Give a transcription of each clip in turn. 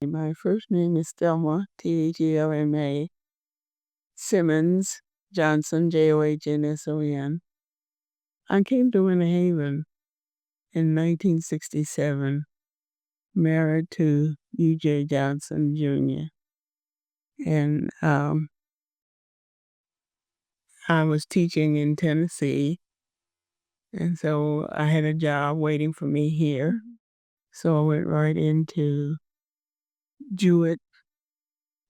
My first name is Thelma, Thelma, Simmons, Johnson, Johnnson. I came to Winter Haven in 1967, married to U.J. Johnson Jr. And I was teaching in Tennessee, and so I had a job waiting for me here. So I went right into Jewett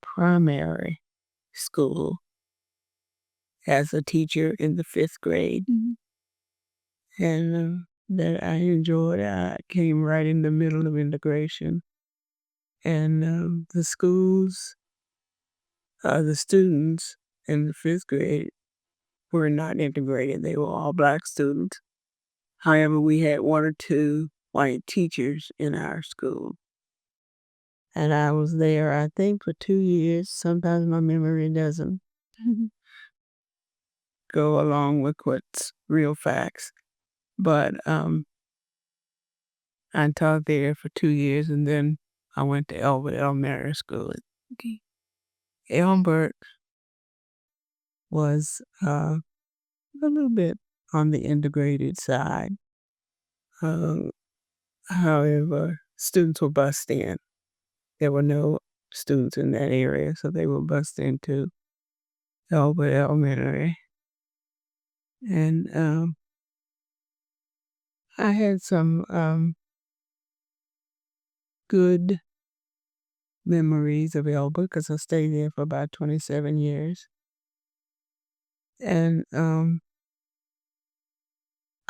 Primary School as a teacher in the 5th grade. And that I enjoyed. I came right in the middle of integration. And the schools, the students in the 5th grade were not integrated. They were all Black students. However, we had 1 or 2 white teachers in our school. And I was there, I think, for 2 years. Sometimes my memory doesn't go along with what's real facts. But I taught there for 2 years, and then I went to Elbert Elementary School. Okay. Elbert was a little bit on the integrated side. However, students were bused in. There were no students in that area, so they were bused into Elbert Elementary. And I had some good memories of Elbert because I stayed there for about 27 years. And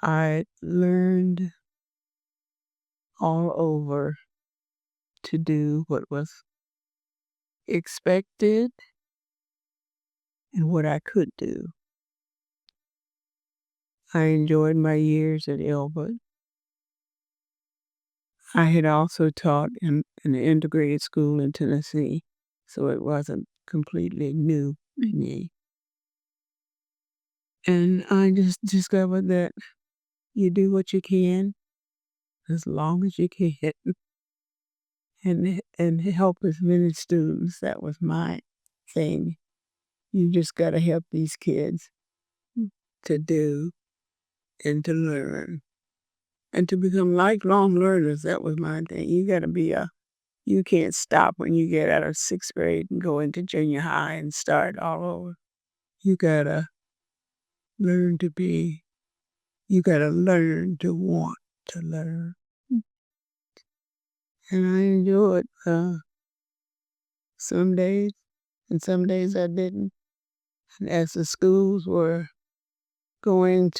I learned all over to do what was expected and what I could do. I enjoyed my years at Elbert. I had also taught in an integrated school in Tennessee, so it wasn't completely new to me. And I just discovered that you do what you can as long as you can and help as many students. That was my thing. You just got to help these kids to do and to learn and to become lifelong learners. That was my thing. You got to be you can't stop when you get out of 6th grade and go into junior high and start all over. You got to learn you got to learn to want to learn. And I enjoyed some days, and some days I didn't. And as the schools were going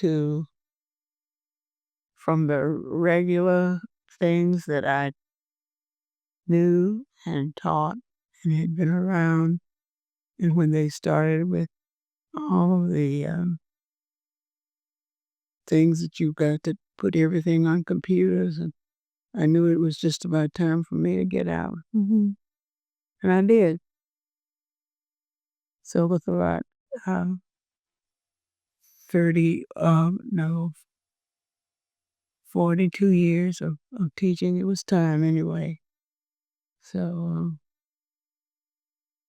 from the regular things that I knew and taught and had been around, and when they started with all of the things that you got to put everything on computers, and I knew it was just about time for me to get out. And I did. So with about 42 years of teaching, it was time anyway. So,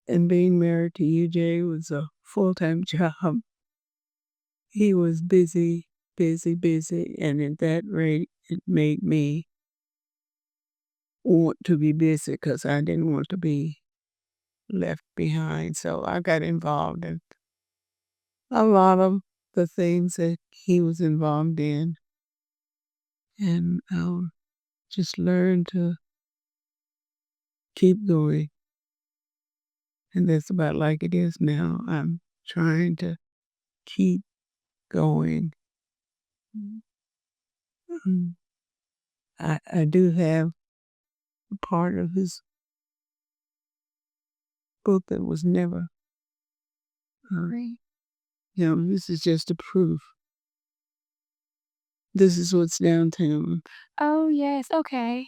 and being married to UJ was a full-time job. He was busy, and at that rate, it made me want to be busy because I didn't want to be left behind. So I got involved in a lot of the things that he was involved in, and just learned to keep going. And that's about like it is now. I'm trying to keep going. I do have a part of his book that was never this is just a proof. This is what's downtown. Oh, yes, okay.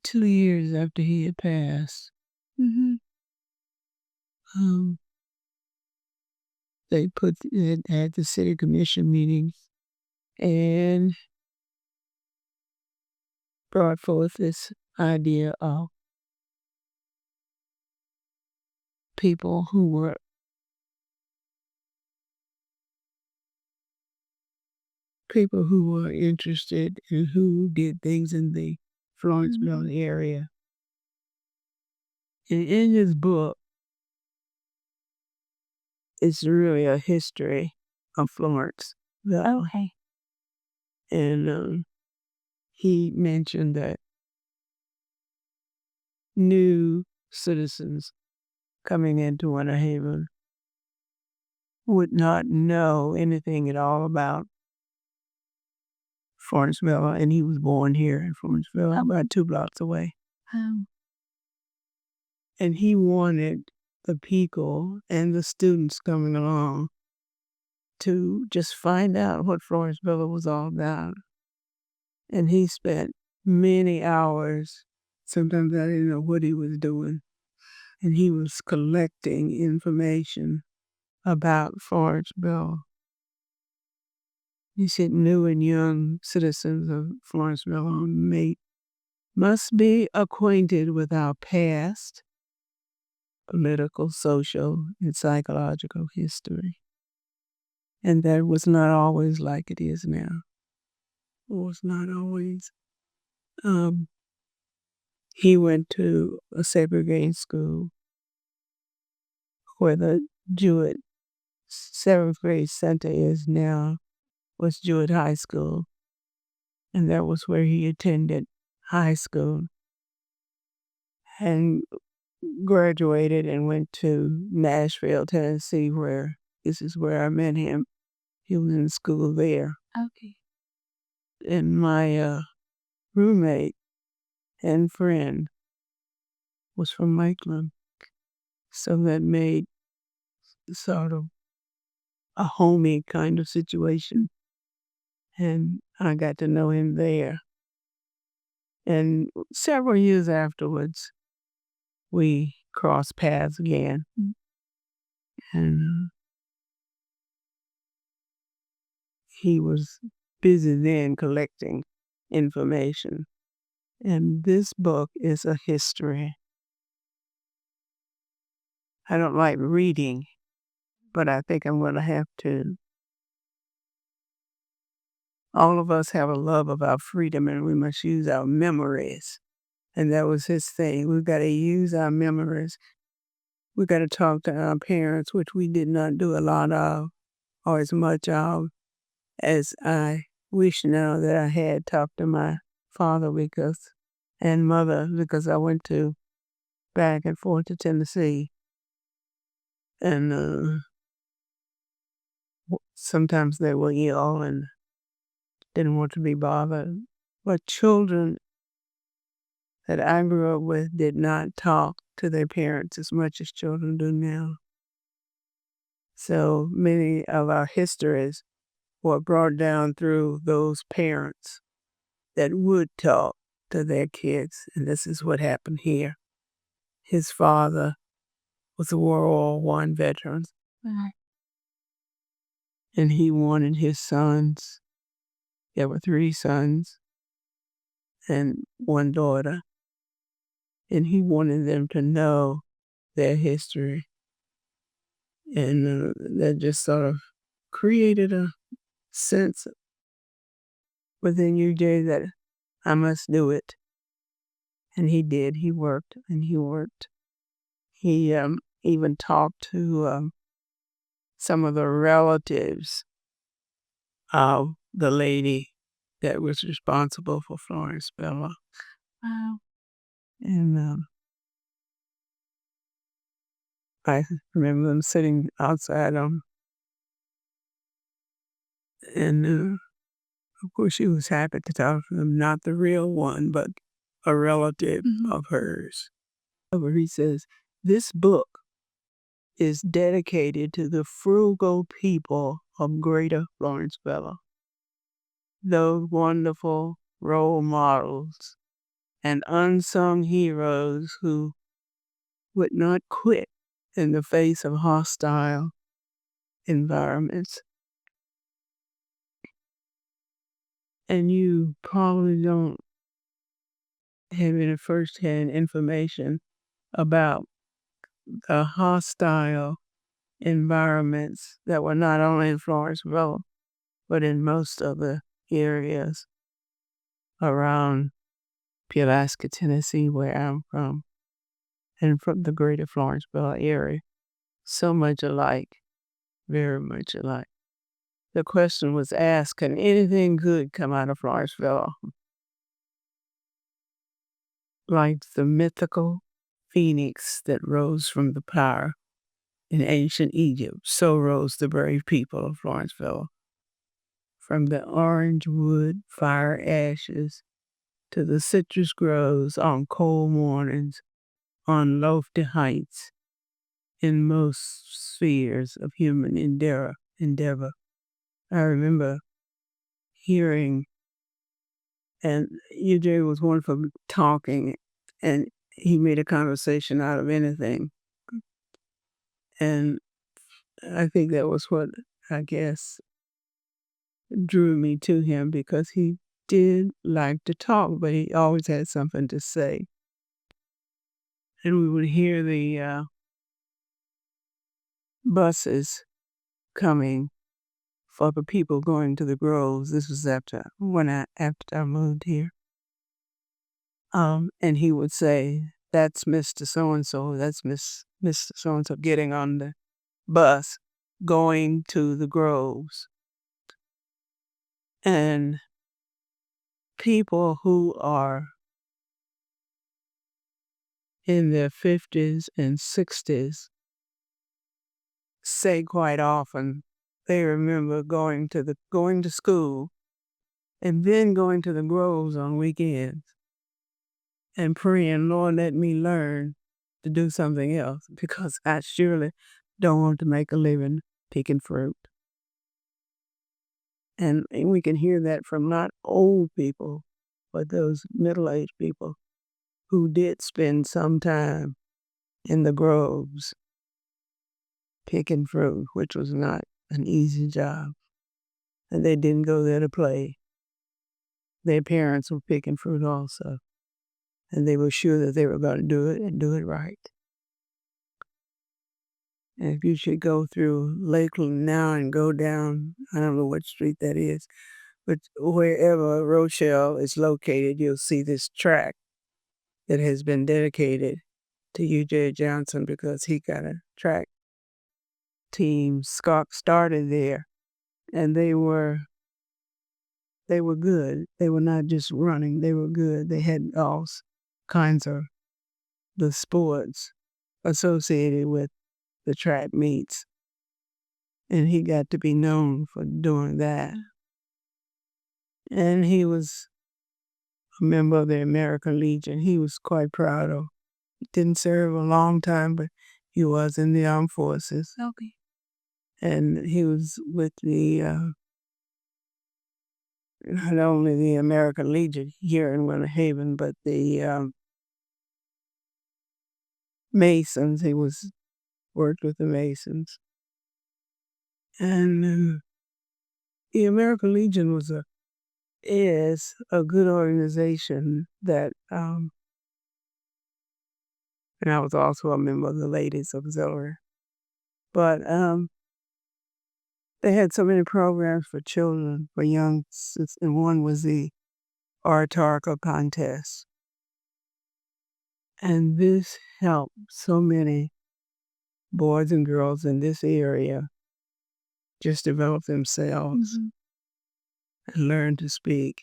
2 years after he had passed, they had the city commission meetings and brought forth this idea of people who were interested and who did things in the Florence Villa area. And in his book, it's really a history of Florence Villa. Okay. And he mentioned that new citizens coming into Winter Haven would not know anything at all about Florence Villa, and he was born here in Florence Villa, about 2 blocks away. And he wanted the people and the students coming along to just find out what Florence Villa was all about. And he spent many hours. Sometimes I didn't know what he was doing. And he was collecting information about Florence Villa. He said new and young citizens of Florence Villa must be acquainted with our past, political, social, and psychological history. And that was not always like it is now. It was not always. He went to a segregated school where the Jewett 7th grade center is now, was Jewett High School. And that was where he attended high school and graduated and went to Nashville, Tennessee, where this is where I met him. He was in school there. Okay. And my roommate and friend was from Lakeland. So that made sort of a homey kind of situation. And I got to know him there. And several years afterwards, we crossed paths again. And he was busy then collecting information. And this book is a history. I don't like reading, but I think I'm going to have to. All of us have a love of our freedom, and we must use our memories. And that was his thing. We've got to use our memories. We've got to talk to our parents, which we did not do a lot of, or as much of, as I wish now that I had talked to my father and mother, because I went back and forth to Tennessee. And sometimes they were ill and didn't want to be bothered. But children that I grew up with did not talk to their parents as much as children do now. So many of our histories were brought down through those parents that would talk to their kids. And this is what happened here. His father was a World War I veteran. And he wanted his sons. There were 3 sons and 1 daughter. And he wanted them to know their history. And that just sort of created a sense within you, Jay, that I must do it. And he did. He worked and he worked. He even talked to some of the relatives of the lady that was responsible for Florence Villa. Wow. And I remember them sitting outside him. And of course, she was happy to talk to him, not the real one, but a relative of hers. Where he says, this book is dedicated to the frugal people of Greater Florence Villa, those wonderful role models and unsung heroes who would not quit in the face of hostile environments. and you probably don't have any firsthand information about the hostile environments that were not only in Florence Villa, but in most of the areas around Pulaski, Tennessee, where I'm from, and from the greater Florence Villa area. So much alike, very much alike. The question was asked, can anything good come out of Florence Villa? Like the mythical phoenix that rose from the pyre in ancient Egypt, so rose the brave people of Florence Villa. From the orange wood fire ashes to the citrus groves on cold mornings, on lofty heights, in most spheres of human endeavor. I remember hearing, and EJ was one for talking, and he made a conversation out of anything. And I think that was what, I guess, drew me to him, because he did like to talk, but he always had something to say. And we would hear the buses coming for the people going to the groves. This was after I moved here. And he would say, "That's Mr. So-and-so, that's Mr. So-and-so getting on the bus going to the groves." And people who are in their 50s and 60s say quite often they remember going to school and then going to the groves on weekends and praying, "Lord, let me learn to do something else, because I surely don't want to make a living picking fruit." And we can hear that from not old people, but those middle-aged people who did spend some time in the groves picking fruit, which was not an easy job. And they didn't go there to play. Their parents were picking fruit also, and they were sure that they were going to do it and do it right. And if you should go through Lakeland now and go down, I don't know what street that is, but wherever Rochelle is located, you'll see this track that has been dedicated to UJ Johnson, because he got a track team started there, and they were good. They were not just running, they were good. They had all kinds of the sports associated with the track meets. And he got to be known for doing that. And he was a member of the American Legion. He was quite proud of. He didn't serve a long time, but he was in the armed forces. Okay. And he was with not only the American Legion here in Winter Haven, but the Masons. He worked with the Masons. And the American Legion is a good organization that, and I was also a member of the Ladies Auxiliary. But they had so many programs for children, for young, and one was the oratorical contest. And this helped so many boys and girls in this area just develop themselves and learn to speak.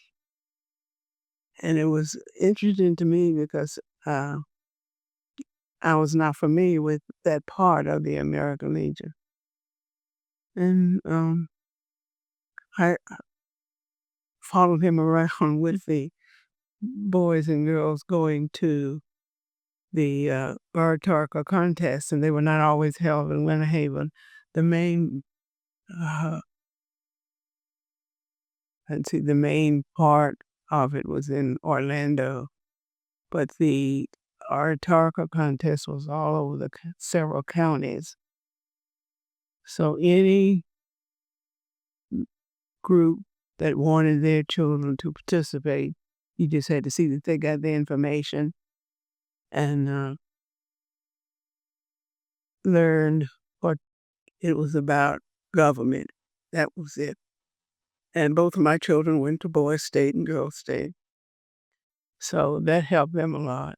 And it was interesting to me because I was not familiar with that part of the American Legion. And I followed him around with the boys and girls going to the oratorical contest, and they were not always held in Winter Haven. The main, the main part of it was in Orlando, but the oratorical contest was all over the several counties. So any group that wanted their children to participate. You just had to see that they got the information and learned what it was about government. That was it. And both of my children went to boys' state and girls' state. So that helped them a lot.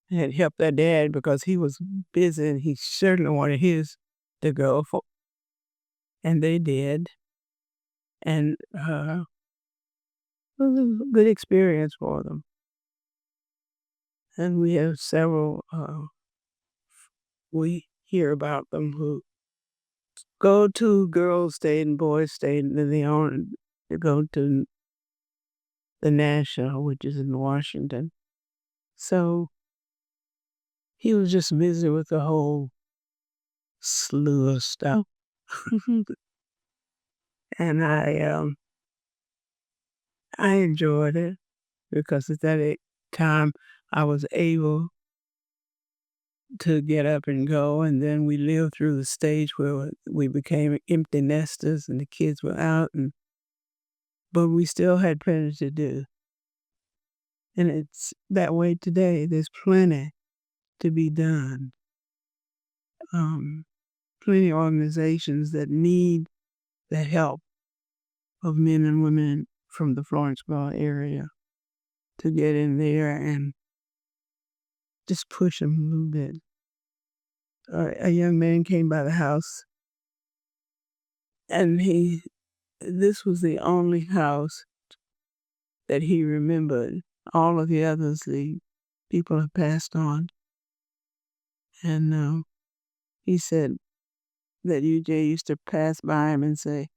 It helped their dad because he was busy and he certainly wanted his to go for, and they did. And it was a good experience for them. And we have several, we hear about them who go to girls' state and boys' state, and then they go to the national, which is in Washington. So he was just busy with the whole slew of stuff. And I enjoyed it because at that time I was able to get up and go, and then we lived through the stage where we became empty nesters and the kids were out, but we still had plenty to do. And it's that way today. There's plenty to be done. Plenty of organizations that need the help of men and women from the Florence Villa area to get in there and just push them a little bit. A young man came by the house, and this was the only house that he remembered. All of the others, the people have passed on. And he said that UJ used to pass by him and say,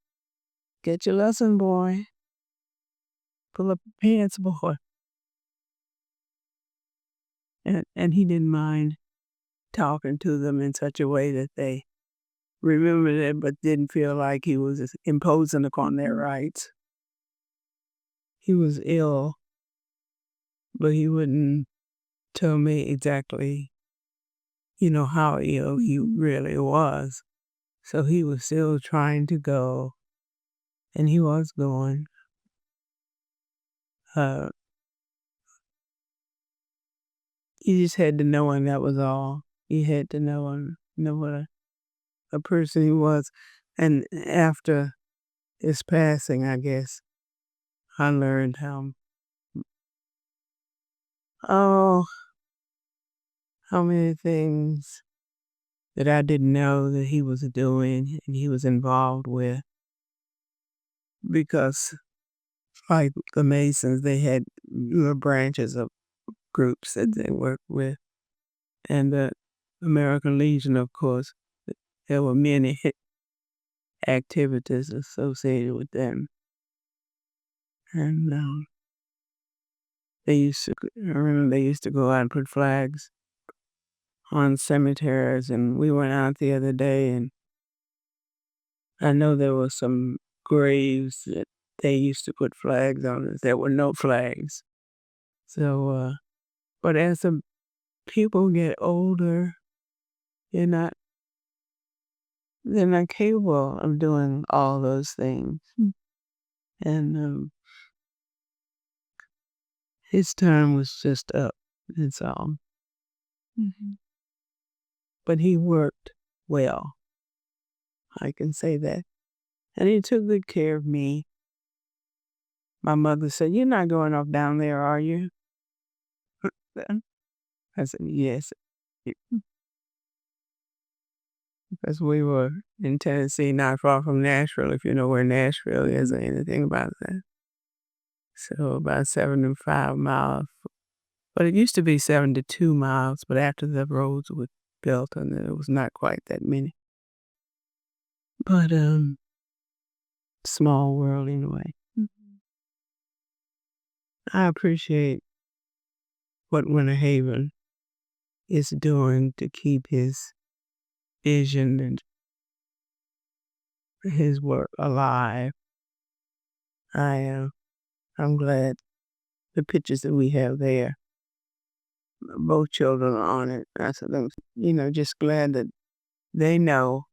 "Get your lesson, boy. Pull up your pants, boy." And he didn't mind talking to them in such a way that they remembered it but didn't feel like he was imposing upon their rights. He was ill, but he wouldn't tell me exactly, how ill he really was. So he was still trying to go, and he was going. You just had to know him, that was all. You had to know him, know what a person he was. And after his passing, I guess, I learned how many things that I didn't know that he was doing and he was involved with. Because, like the Masons, they had little branches of groups that they worked with. And the American Legion, of course, there were many activities associated with them. And I remember they used to go out and put flags on cemeteries, and we went out the other day, and I know there were some graves that they used to put flags on. There were no flags. So, but as the people get older, they're not capable of doing all those things. And his time was just up. That's all. But he worked well. I can say that. And he took good care of me. My mother said, "You're not going off down there, are you?" I said, "Yes." Because we were in Tennessee, not far from Nashville, if you know where Nashville is or anything about that. So about 75 miles. But it used to be 72 miles, but after the roads were built, and it was not quite that many. But small world anyway. I appreciate what Winter Haven is doing to keep his vision and his work alive. I'm glad the pictures that we have there, both children are on it. I said, I'm, just glad that they know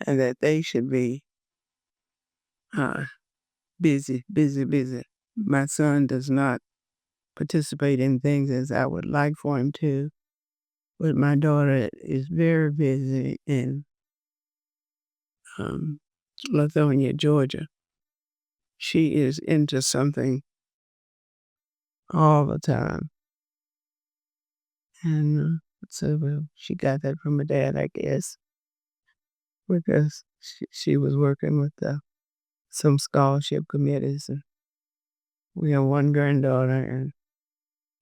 and that they should be busy. My son does not participate in things as I would like for him to, but my daughter is very busy in Lithonia, Georgia. She is into something all the time. And so she got that from her dad, I guess, because she was working with some scholarship committees. And we have one granddaughter, and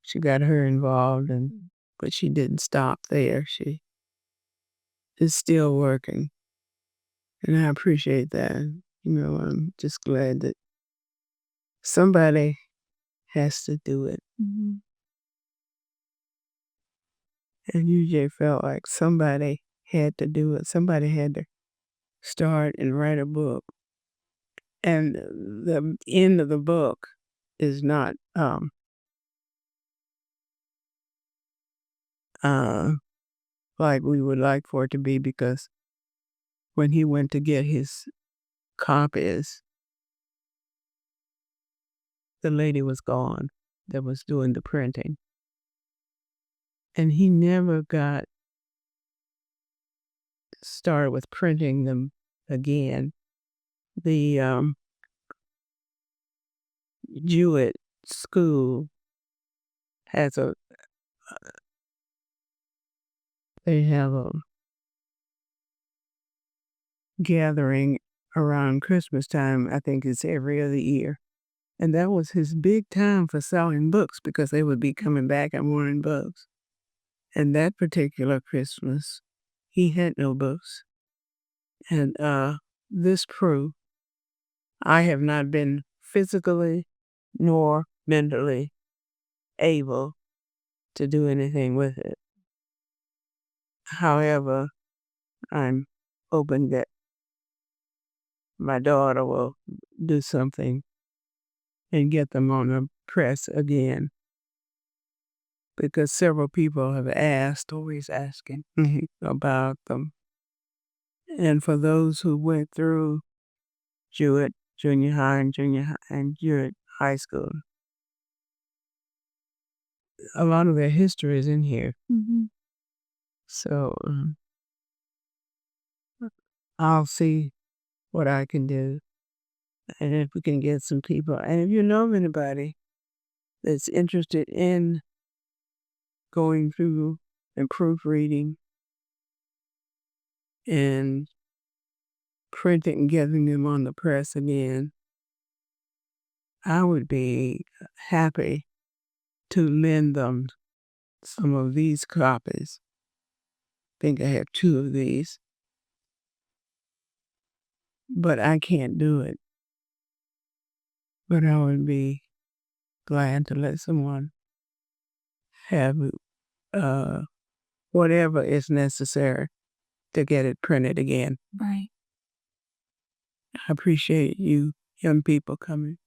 she got her involved, but she didn't stop there. She is still working, and I appreciate that. I'm just glad that somebody has to do it. Mm-hmm. And you just felt like somebody had to do it. Somebody had to start and write a book. And the end of the book is not like we would like for it to be, because when he went to get his copies, the lady was gone that was doing the printing. And he never got started with printing them again. The Jewett School has they have a gathering around Christmas time. I think it's every other year. And that was his big time for selling books, because they would be coming back and wanting books. And that particular Christmas, he had no books. And this proved I have not been physically nor mentally able to do anything with it. However, I'm hoping that my daughter will do something and get them on the press again, because several people have always asking about them. And for those who went through Jewett Junior High and Jewett High School, a lot of their history is in here. Mm-hmm. So I'll see what I can do, and if we can get some people. And if you know of anybody that's interested in going through and proofreading and printing and getting them on the press again, I would be happy to lend them some of these copies. I think I have 2 of these, but I can't do it. But I would be glad to let someone have whatever is necessary to get it printed again. Right. I appreciate you young people coming.